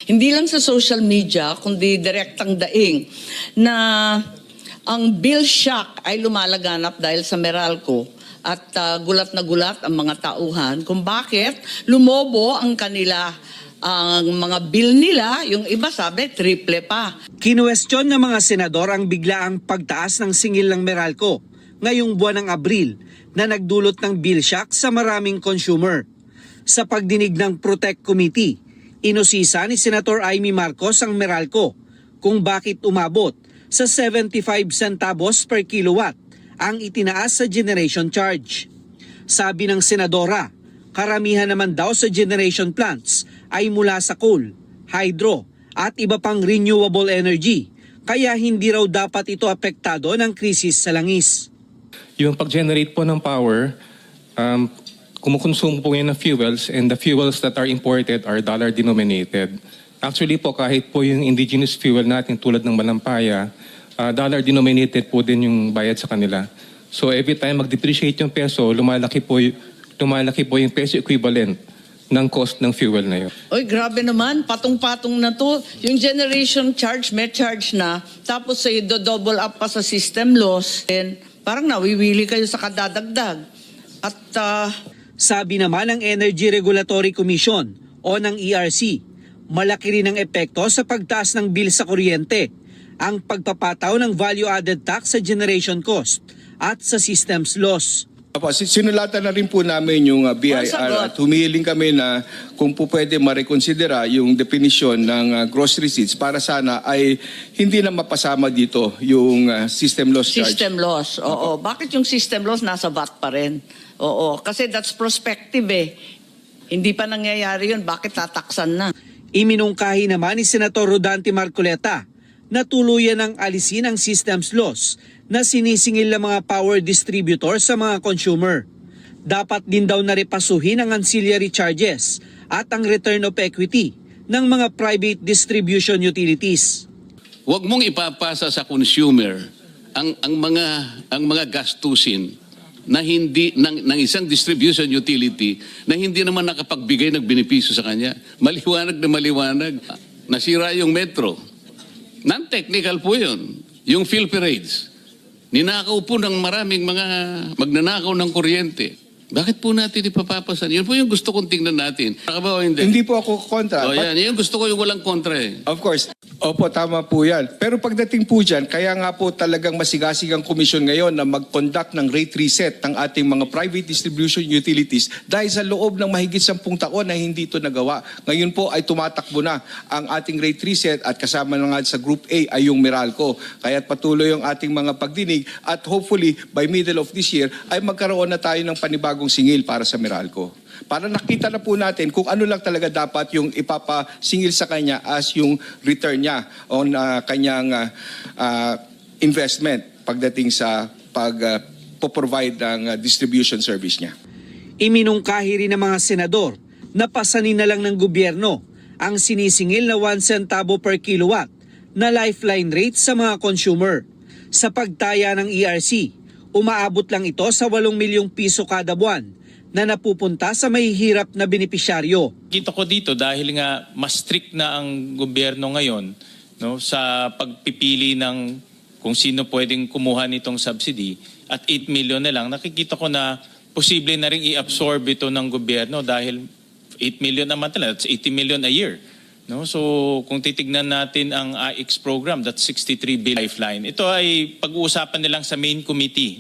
hindi lang sa social media, kundi direktang daing na ang bill shock ay lumalaganap dahil sa Meralco. At gulat na gulat ang mga tauhan kung bakit lumobo ang mga bill nila, yung iba sabi triple pa. Kinuwestiyon ng mga senador ang biglaang pagtaas ng singil ng Meralco ngayong buwan ng Abril na nagdulot ng bill shock sa maraming consumer. Sa pagdinig ng Protect Committee, inusisa ni Senator Amy Marcos ang Meralco kung bakit umabot sa 75 centavos per kilowatt ang itinaas sa generation charge. Sabi ng senadora, karamihan naman daw sa generation plants ay mula sa coal, hydro at iba pang renewable energy, kaya hindi raw dapat ito apektado ng krisis sa langis. Yung pag-generate po ng power, kumukonsumo po yan ng fuels, and the fuels that are imported are dollar denominated. Actually po, kahit po yung indigenous fuel natin tulad ng malampaya, dollar denominated po din yung bayad sa kanila. So every time mag-depreciate yung peso, lumalaki po yung peso equivalent ng cost ng fuel na yun. Oy, grabe naman, patong-patong na to. Yung generation charge, may charge na, tapos say do-double up pa sa system loss, and parang nawiwili kayo sa kadadagdag. At sabi naman ng Energy Regulatory Commission o ng ERC, malaki rin ang epekto sa pagtaas ng bill sa kuryente ang pagpapataw ng value-added tax sa generation cost at sa systems loss. Sinulatan na rin po namin yung BIR at humihiling kami na kung po pwede marekonsidera yung definition ng gross receipts para sana ay hindi na mapasama dito yung system loss charge. System loss, oo. Bakit yung system loss nasa VAT pa rin? Oo, kasi that's prospective eh. Hindi pa nangyayari yun, bakit tataksan na? Iminungkahi naman ni Senator Rodante Marcoleta na tuluyan ng alisin ang systems loss na sinisingil ng mga power distributor sa mga consumer. Dapat din daw na repasuhin ang ancillary charges at ang return of equity ng mga private distribution utilities. Huwag mong ipapasa sa consumer ang mga gastusin na hindi ng isang distribution utility na hindi naman nakapagbigay ng benepisyo sa kanya. Maliwanag na maliwanag. Nasira yung metro. Non-technical po yun. Yung PhilPirates. Ninakaw po ng maraming mga magnanakaw ng kuryente. Bakit po natin ipapapasan? Yun po yung gusto kong tingnan natin. Ba, hindi? Hindi po ako kontra. O yan, yung gusto ko yung walang kontra eh. Of course. Opo, tama po yan. Pero pagdating po dyan, kaya nga po talagang masigasig ang komisyon ngayon na mag-conduct ng rate reset ng ating mga private distribution utilities dahil sa loob ng mahigit 10 taon na hindi ito nagawa. Ngayon po ay tumatakbo na ang ating rate reset at kasama na nga sa Group A ay yung Meralco. Kaya't patuloy yung ating mga pagdinig at hopefully by middle of this year ay magkaroon na tayo ng panibagong singil para sa Meralco. Para nakita na po natin kung ano lang talaga dapat yung ipapasingil sa kanya as yung return niya on kanyang investment pagdating sa pag-provide ng distribution service niya. Iminungkahi rin ng mga senador na pasanin na lang ng gobyerno ang sinisingil na 1 centavo per kilowatt na lifeline rate sa mga consumer. Sa pagtaya ng ERC, umaabot lang ito sa 8 milyong piso kada buwan na napupunta sa mahihirap na benepisyaryo. Kita ko dito dahil nga mas strict na ang gobyerno ngayon, no, sa pagpipili ng kung sino pwedeng kumuha nitong subsidy at 8 million na lang, nakikita ko na posible na rin i-absorb ito ng gobyerno dahil 8 million naman talaga, that's 80 million a year. No? So kung titignan natin ang AIX program, that's 63 billion lifeline. Ito ay pag-uusapan nilang sa main committee.